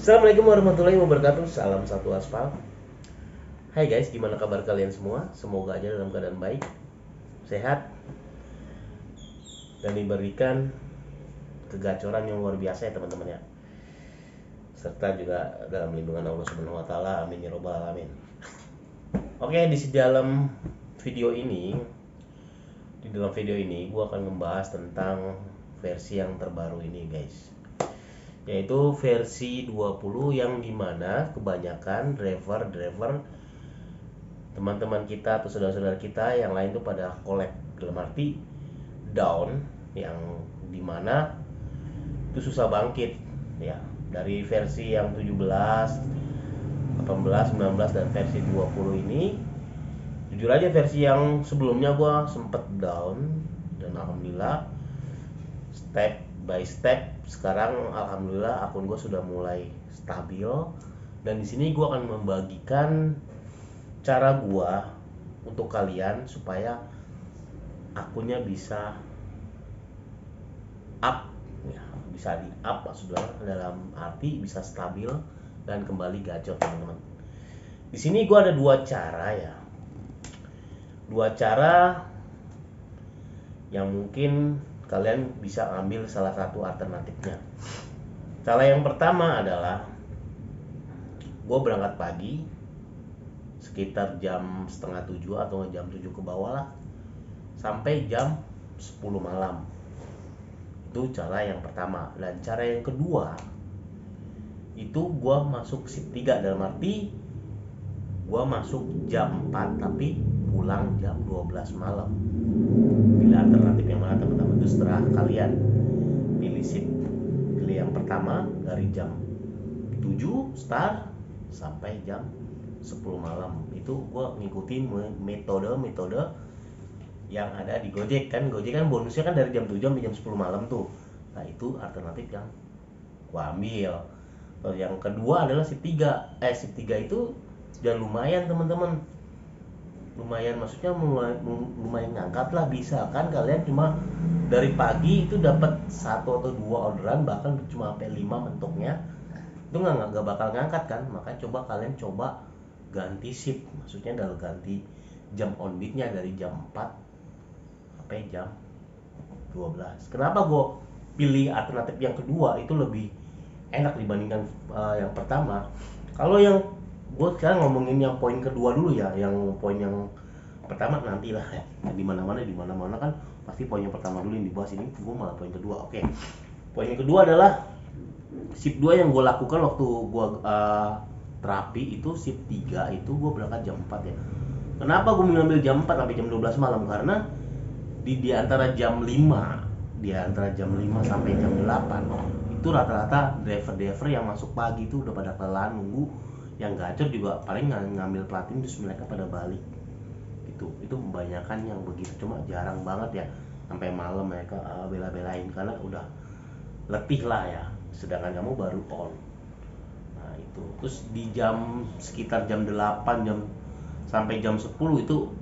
Assalamualaikum warahmatullahi wabarakatuh. Salam satu aspal. Hai guys, gimana kabar kalian semua? Semoga aja dalam keadaan baik, sehat, dan diberikan kegacoran yang luar biasa ya teman-teman ya. Serta juga dalam lindungan Allah Subhanahu wa taala. Amin ya robbal alamin. Oke, di dalam video ini gua akan membahas tentang versi yang terbaru ini, guys. Yaitu versi 20 yang dimana kebanyakan driver teman-teman kita atau saudara-saudara kita yang lain tuh pada collab, dalam arti down, yang dimana itu susah bangkit ya, dari versi yang 17, 18, 19 dan versi 20 ini. Jujur aja versi yang sebelumnya gua sempet down, dan alhamdulillah step by step sekarang alhamdulillah akun gue sudah mulai stabil. Dan di sini gue akan membagikan cara gue untuk kalian supaya akunnya bisa up ya, bisa di up maksudnya dalam arti bisa stabil dan kembali gacor teman-teman. Di sini gue ada dua cara ya, dua cara yang mungkin kalian bisa ambil salah satu alternatifnya. Cara yang pertama adalah gue berangkat pagi sekitar jam setengah 7 atau jam 7 ke bawah lah, sampai jam 10 malam. Itu cara yang pertama. Dan cara yang kedua itu gue masuk shift 3, dalam arti gue masuk jam 4 tapi pulang jam 12 malam. Pilih alternatif yang mana teman-teman, itu setelah kalian pilih shift. Pilih yang pertama dari jam 7 start sampai jam 10 malam. Itu gue ngikutin metode yang ada di Gojek kan. Gojek kan bonusnya kan dari jam 7 sampai jam 10 malam tuh. Nah itu alternatif yang gue ambil. Terus yang kedua adalah shift 3. Shift 3 itu sudah lumayan teman-teman. Lumayan maksudnya lumayan ngangkat lah, bisa kan kalian cuma dari pagi itu dapat 1 atau 2 orderan, bahkan cuma sampai 5 mentoknya. Itu nggak bakal ngangkat kan. Maka kalian coba ganti shift, maksudnya adalah ganti jam on beatnya dari jam 4 sampai jam 12. Kenapa gue pilih alternatif yang kedua itu lebih enak dibandingkan yang pertama. Kalau yang gue sekarang ngomongin yang poin kedua dulu ya, yang poin yang pertama nantilah ya, di mana-mana kan pasti poin yang pertama dulu yang dibahas, ini gue malah poin kedua. Oke, poin yang kedua adalah shift 2 yang gue lakukan waktu gue terapi itu. Shift 3 itu gue berangkat jam 4 ya. Kenapa gue mengambil jam 4 sampai jam 12 malam? Karena di antara jam 5 sampai jam 8 itu rata-rata driver yang masuk pagi itu udah pada kelelahan nunggu. Yang gacor juga paling ngambil platin terus mereka pada balik. Itu kebanyakan yang begitu, cuma jarang banget ya sampai malam mereka bela-belain karena udah letih lah ya, sedangkan kamu baru on. Nah itu terus di sekitar jam 8 sampai jam 10 itu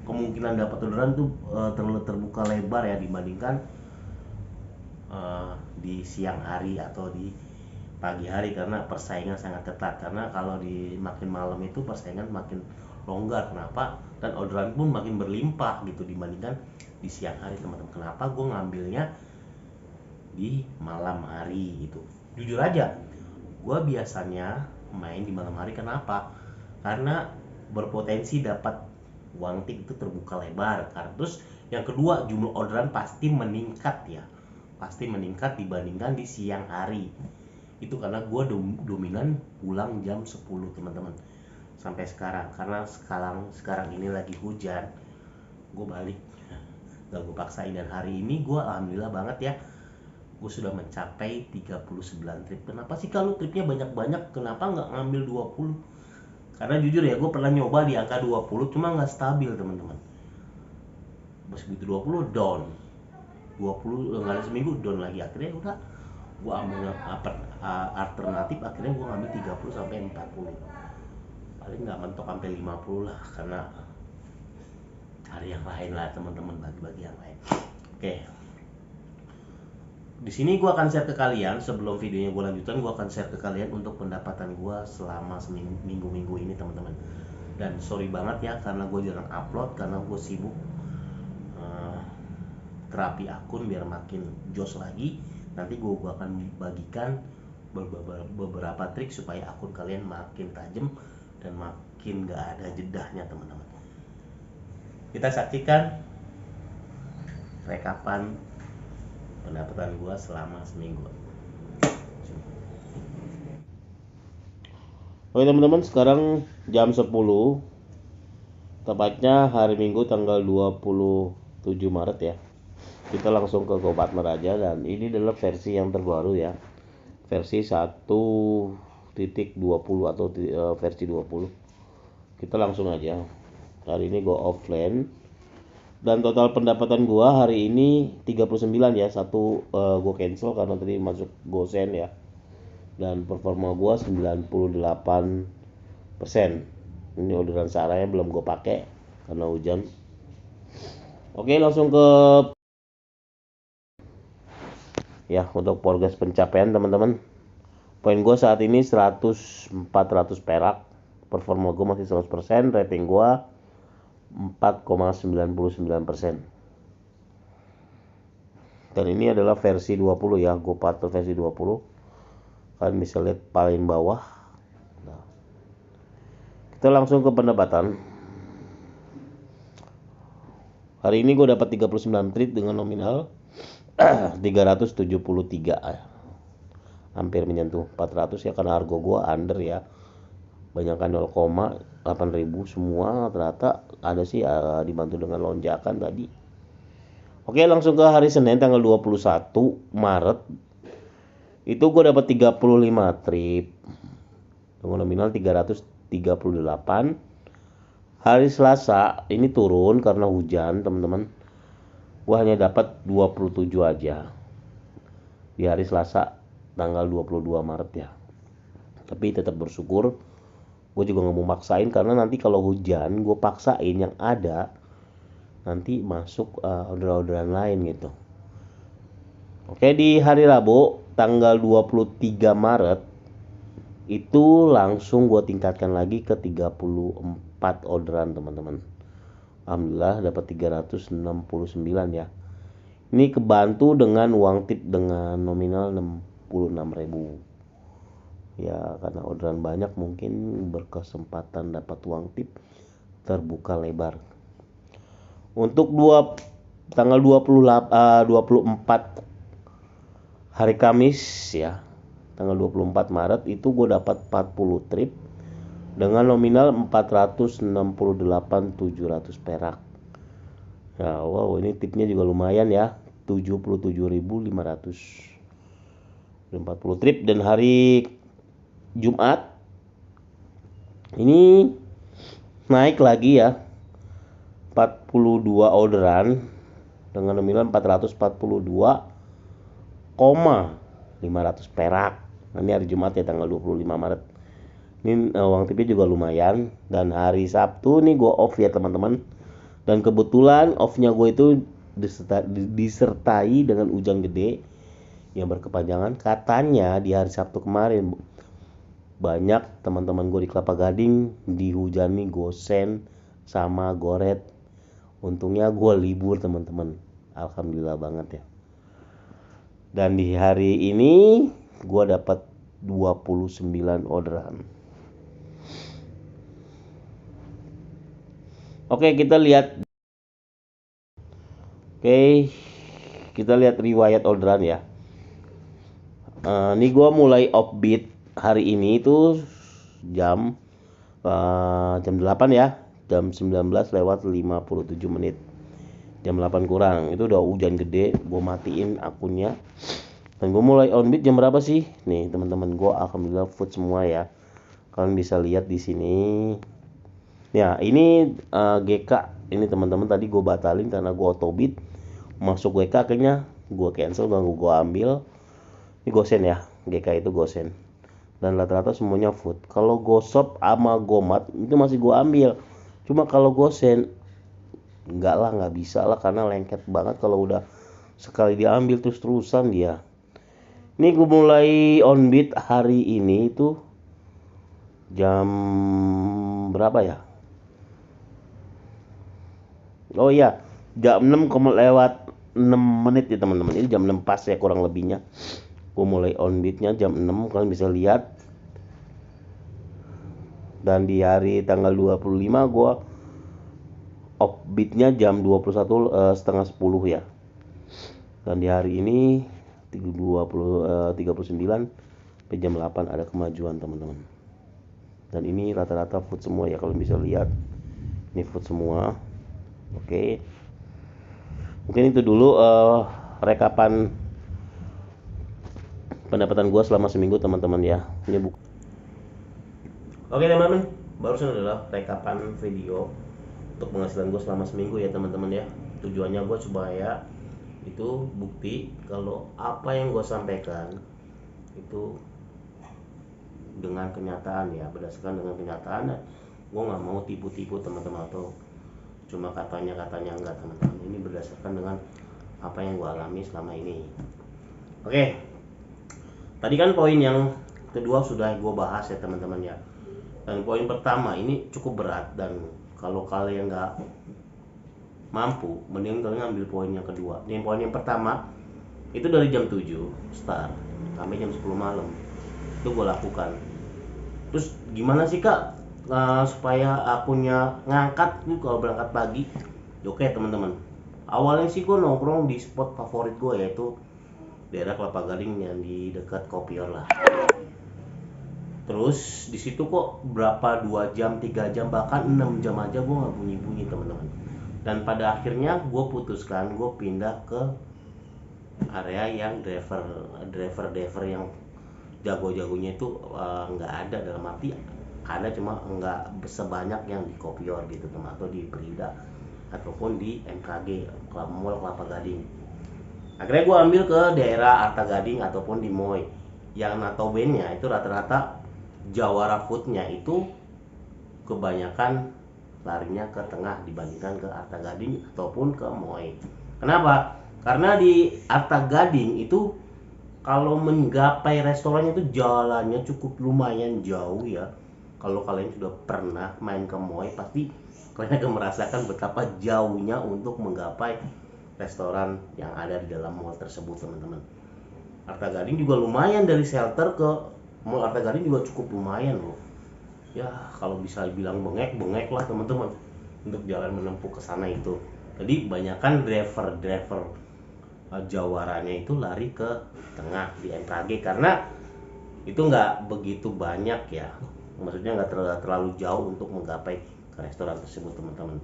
kemungkinan dapat orderan tuh terbuka lebar ya, dibandingkan di siang hari atau di pagi hari, karena persaingan sangat ketat. Karena kalau di makin malam itu persaingan makin longgar. Kenapa? Dan orderan pun makin berlimpah gitu dibandingkan di siang hari teman-teman. Kenapa gue ngambilnya di malam hari gitu? Jujur aja, gue biasanya main di malam hari. Kenapa? Karena berpotensi dapat uang tip itu terbuka lebar. Terus yang kedua, jumlah orderan pasti meningkat ya, pasti meningkat dibandingkan di siang hari. Itu karena gue dominan pulang jam 10 teman-teman sampai sekarang. Karena sekarang ini lagi hujan, gue balik, gak gue paksain. Dan hari ini gue alhamdulillah banget ya, gue sudah mencapai 39 trip. Kenapa sih kalau tripnya banyak-banyak, kenapa nggak ngambil 20? Karena jujur ya, gue pernah nyoba di angka 20 cuma nggak stabil teman-teman. Begitu 20 down, 20 nggak ada seminggu down lagi. Akhirnya udah gue ambil alternatif, akhirnya gue ngambil 30 sampai 40. Paling nggak mentok sampai 50 lah, karena cari yang lain lah teman-teman, bagi-bagi yang lain. Oke, Di sini gue akan share ke kalian, sebelum videonya gue lanjutkan, gue akan share ke kalian untuk pendapatan gue selama minggu-minggu ini teman-teman. Dan sorry banget ya karena gue jarang upload karena gue sibuk terapi akun biar makin jos lagi. Nanti gue akan bagikan beberapa trik supaya akun kalian makin tajam dan makin gak ada jedahnya teman-teman. Kita saksikan rekapan pendapatan gue selama seminggu. Oke teman-teman, sekarang jam 10, tepatnya hari Minggu tanggal 27 Maret ya. Kita langsung ke GoPartner aja, dan ini adalah versi yang terbaru ya, versi 1.20 atau versi 20. Kita langsung aja. Hari ini go offline, dan total pendapatan gua hari ini 39 ya. Satu gua cancel karena tadi masuk GoSend ya, dan performa gua 98%. Ini orderan Saranya belum gue pakai karena hujan. Oke, langsung ke ya untuk progres pencapaian teman-teman. Poin gue saat ini 400 perak, performa gue masih 100%, rating gue 4,99%. Dan ini adalah versi 20 ya, GoPartner versi 20. Kalian bisa lihat paling bawah. Nah, kita langsung ke pendapatan. Hari ini gue dapat 39 trade dengan nominal 373, hampir menyentuh 400 ya, karena harga gue under ya, banyakkan 0,8 semua ternyata ada sih dibantu dengan lonjakan tadi. Oke, langsung ke hari Senin tanggal 21 Maret. Itu gue dapat 35 trip dengan nominal 338. Hari Selasa ini turun karena hujan teman-teman. Gue hanya dapat 27 aja di hari Selasa tanggal 22 Maret ya. Tapi tetap bersyukur. Gue juga gak mau maksain karena nanti kalau hujan gue paksain yang ada nanti masuk orderan-orderan lain gitu. Oke, di hari Rabu tanggal 23 Maret itu langsung gue tingkatkan lagi ke 34 orderan teman-teman. Alhamdulillah dapat 369 ya. Ini kebantu dengan uang tip dengan nominal 66.000. Ya karena orderan banyak mungkin berkesempatan dapat uang tip terbuka lebar. Untuk tanggal 24 hari Kamis ya, tanggal 24 Maret itu gue dapat 40 trip dengan nominal 468.700 perak. Ya wow, ini tipnya juga lumayan ya, 77.500. 40 trip. Dan hari Jumat ini naik lagi ya, 42 orderan dengan nominal 442,500 perak. Ini hari Jumat ya tanggal 25 Maret. Ini uang tipnya juga lumayan. Dan hari Sabtu nih gue off ya teman-teman. Dan kebetulan offnya gue itu disertai dengan hujan gede yang berkepanjangan. Katanya di hari Sabtu kemarin banyak teman-teman gue di Kelapa Gading dihujani GoSend sama Goret. Untungnya gue libur teman-teman. Alhamdulillah banget ya. Dan di hari ini gue dapat 29 orderan. Oke, kita lihat riwayat orderan ya. Ini gue mulai offbeat hari ini itu jam 8 ya, jam 19:57. Jam 8 kurang itu udah hujan gede, gue matiin akunnya. Dan gue mulai onbeat jam berapa sih? Nih teman-teman, gue alhamdulillah food semua ya. Kalian bisa lihat di sini. Ya ini GK ini teman-teman, tadi gue batalin karena gue autobid. Masuk GK akhirnya gue cancel, gak gue ambil. Ini GoSend ya, GK itu GoSend. Dan rata-rata semuanya food. Kalau GoShop sama GoMart itu masih gue ambil. Cuma kalau GoSend nggak bisa lah karena lengket banget kalau udah sekali diambil terus-terusan dia. Ini gue mulai on beat hari ini itu jam berapa ya? Oh iya, jam 6 lewat 6 menit ya teman-teman. Ini jam 6 pas ya kurang lebihnya. Gue mulai on beatnya jam 6, kalian bisa lihat. Dan di hari tanggal 25 gue off beatnya jam 21 setengah 10 ya. Dan di hari ini 39 sampai jam 8 ada kemajuan teman-teman. Dan ini rata-rata food semua ya, kalian bisa lihat. Ini food semua. Oke. Mungkin itu dulu rekapan pendapatan gue selama seminggu teman-teman ya. Ini Oke teman-teman, barusan adalah rekapan video untuk penghasilan gue selama seminggu ya teman-teman ya. Tujuannya gue supaya itu bukti kalau apa yang gue sampaikan itu dengan kenyataan ya, berdasarkan dengan kenyataan. Gue nggak mau tipu-tipu teman-teman atau cuma katanya enggak teman-teman. Ini berdasarkan dengan apa yang gue alami selama ini. Oke, tadi kan poin yang kedua sudah gue bahas ya teman-teman ya. Dan poin pertama ini cukup berat, dan kalau kalian nggak mampu, mending kalian ambil poin yang kedua. Ini poin yang pertama itu dari jam 7 start sampai jam 10 malam itu gue lakukan. Terus gimana sih kak supaya akunnya ngangkat tuh kalau berangkat pagi? Oke teman-teman, awalnya sih gue nongkrong di spot favorit gue, yaitu daerah Kelapa Gading yang di dekat Kopior lah. Terus di situ kok berapa 2 jam, 3 jam, bahkan 6 jam aja gue nggak bunyi-bunyi teman-teman. Dan pada akhirnya gue putuskan gue pindah ke area yang driver yang jago-jagonya itu nggak ada, dalam arti ada cuma nggak sebanyak yang di Kopior gitu teman, atau di Prida ataupun di MKG Mall Kelapa Gading. Akhirnya gue ambil ke daerah Arta Gading ataupun di Moy, yang notabene itu rata-rata Jawara Foodnya itu kebanyakan larinya ke tengah dibandingkan ke Arta Gading ataupun ke Moy. Kenapa? Karena di Arta Gading itu kalau menggapai restorannya itu jalannya cukup lumayan jauh ya. Kalau kalian sudah pernah main ke Moy, pasti kalian akan merasakan betapa jauhnya untuk menggapai restoran yang ada di dalam mall tersebut teman-teman. Arta Gading juga lumayan, dari shelter ke Mall Arta Gading juga cukup lumayan loh. Ya kalau bisa bilang bengek lah teman-teman untuk jalan menempuh ke sana itu. Jadi banyakkan driver Jawaranya itu lari ke tengah di MKG karena itu nggak begitu banyak ya. Maksudnya nggak terlalu jauh untuk menggapai ke restoran tersebut teman-teman.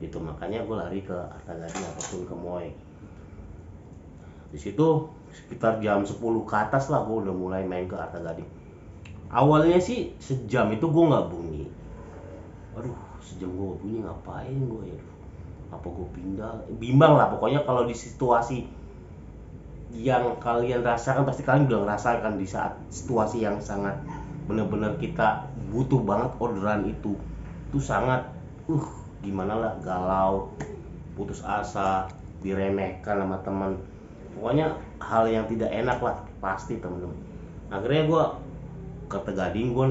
Itu makanya gue lari ke Arta Gading ataupun ke Moy. Di situ sekitar jam 10 ke atas lah gue udah mulai main ke Arta Gading. Awalnya sih sejam itu gue nggak bunyi. Aduh, sejam gue bunyi ngapain gue ya? Apa gue pindah? Bimbang lah pokoknya. Kalau di situasi yang kalian rasakan, pasti kalian udah ngerasakan di saat situasi yang sangat bener-bener kita butuh banget orderan itu sangat gimana lah, galau, putus asa, diremehkan sama teman, pokoknya hal yang tidak enak lah pasti teman-teman. Akhirnya gue ke Tegading, gue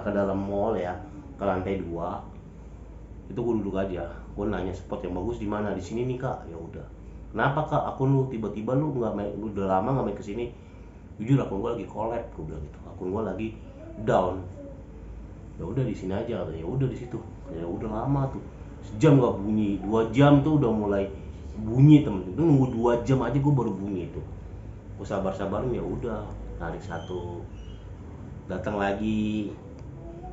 ke dalam mall ya, ke lantai 2 itu gue duduk aja, gue nanya spot yang bagus di mana. Di sini nih kak. Ya udah. Kenapa kak, akun lu tiba-tiba lu nggak main, lu udah lama nggak main kesini? Jujur akun gue lagi collab, gue bilang gitu, akun gue lagi down. Ya udah di sini aja. Ya udah di situ. Ya udah lama tuh, sejam nggak bunyi, 2 jam tuh udah mulai bunyi temen. Itu nunggu 2 jam aja gue baru bunyi itu. Gue sabar-sabarin, ya udah tarik satu, datang lagi.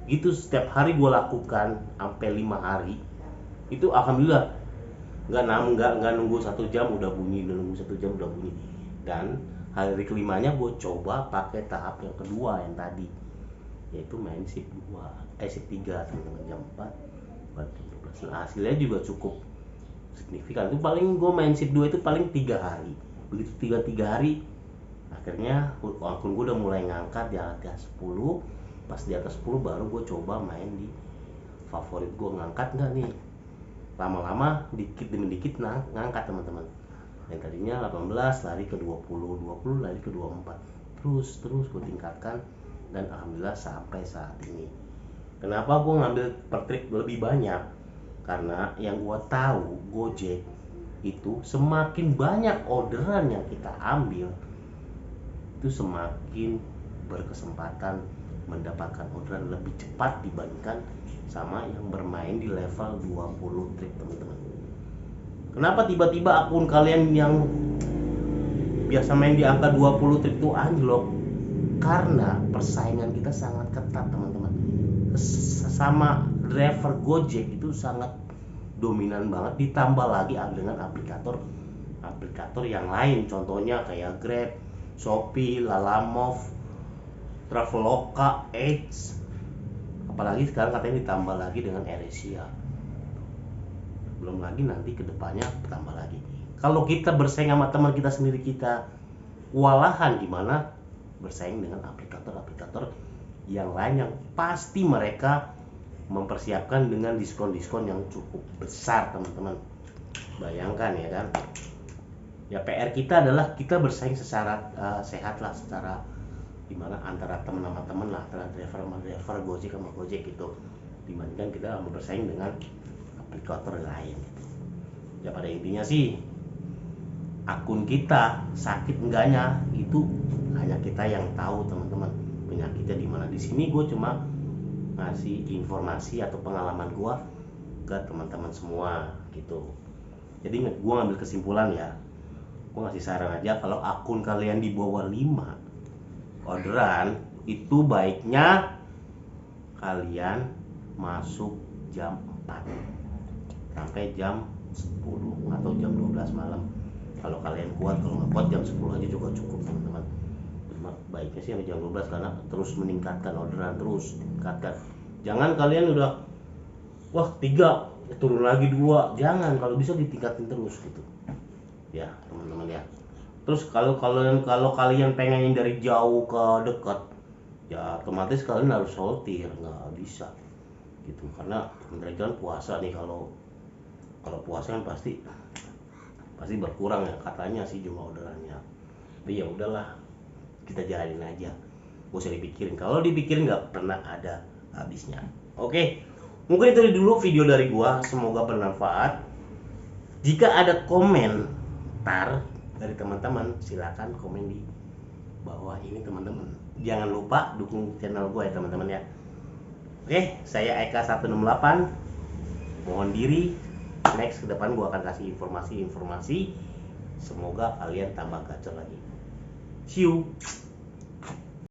Gitu setiap hari gue lakukan sampai 5 hari. Itu alhamdulillah nggak nunggu 1 jam udah bunyi, nunggu 1 jam udah bunyi. Dan hari kelimanya gue coba pakai tahap yang kedua yang tadi, yaitu main shift 3 teman-teman, jam 4 12. Nah, hasilnya juga cukup signifikan. Itu paling gue main shift 2 itu paling 3 hari. Begitu 3 hari akhirnya akun gue udah mulai ngangkat di atas 10. Pas di atas 10 baru gue coba main di favorit gue, ngangkat nggak nih. Lama-lama dikit demi dikit ngangkat teman-teman. Yang tadinya 18 lari ke 20, 20 lari ke 24. terus gue tingkatkan, dan alhamdulillah sampai saat ini. Kenapa gue ngambil per trip lebih banyak? Karena yang gue tahu Gojek itu semakin banyak orderan yang kita ambil, itu semakin berkesempatan mendapatkan orderan lebih cepat dibandingkan sama yang bermain di level 20 trip, teman-teman. Kenapa tiba-tiba akun kalian yang biasa main di angka 20 trip itu anjlok? Karena persaingan kita sangat ketat, teman-teman. Sama driver Gojek itu sangat dominan banget, ditambah lagi dengan aplikator yang lain, contohnya kayak Grab, Shopee, Lalamove, Traveloka, Edge, apalagi sekarang katanya ditambah lagi dengan AirAsia. Belum lagi nanti kedepannya tambah lagi. Kalau kita bersaing sama teman kita sendiri, kita kewalahan, gimana bersaing dengan aplikator yang lain yang pasti mereka mempersiapkan dengan diskon-diskon yang cukup besar, teman-teman. Bayangkan ya kan. Ya PR kita adalah kita bersaing secara sehat lah, secara dimana antara teman sama teman lah, antara driver sama driver, Gojek sama Gojek gitu, dibandingkan kita bersaing dengan aplikator lain gitu. Ya pada intinya sih, akun kita sakit enggaknya itu hanya kita yang tahu, teman-teman, penyakitnya di mana. Di sini gue cuma ngasih informasi atau pengalaman gue ke teman-teman semua gitu. Jadi gue ngambil kesimpulan ya, gue ngasih saran aja, kalau akun kalian di bawah 5 orderan, itu baiknya kalian masuk jam 4 sampai jam 10 atau jam 12 malam. Kalau kalian kuat, kalau nggak kuat jam 10 aja juga cukup, teman-teman. Baiknya sih sampai jam 12 karena terus meningkatkan orderan, terus tingkatkan. Jangan kalian udah 3 turun lagi 2, jangan, kalau bisa ditingkatin terus gitu ya, teman-teman ya. Terus kalau kalian pengen dari jauh ke dekat, ya otomatis kalian harus sortir, nggak bisa gitu, karena dari jalan puasa nih, kalau puasa kan pasti berkurang ya katanya sih jumlah orderannya. Tapi ya udahlah, kita jalanin aja, gak usah dipikirin. Kalau dipikirin nggak pernah ada habisnya. Oke, mungkin itu dulu video dari gua, semoga bermanfaat. Jika ada komentar dari teman-teman, silakan komen di bawah ini, teman-teman. Jangan lupa dukung channel gua ya, teman-teman ya. Oke, saya Eka 168 mohon diri. Next ke depan gua akan kasih informasi, semoga kalian tambah gacor lagi. See you.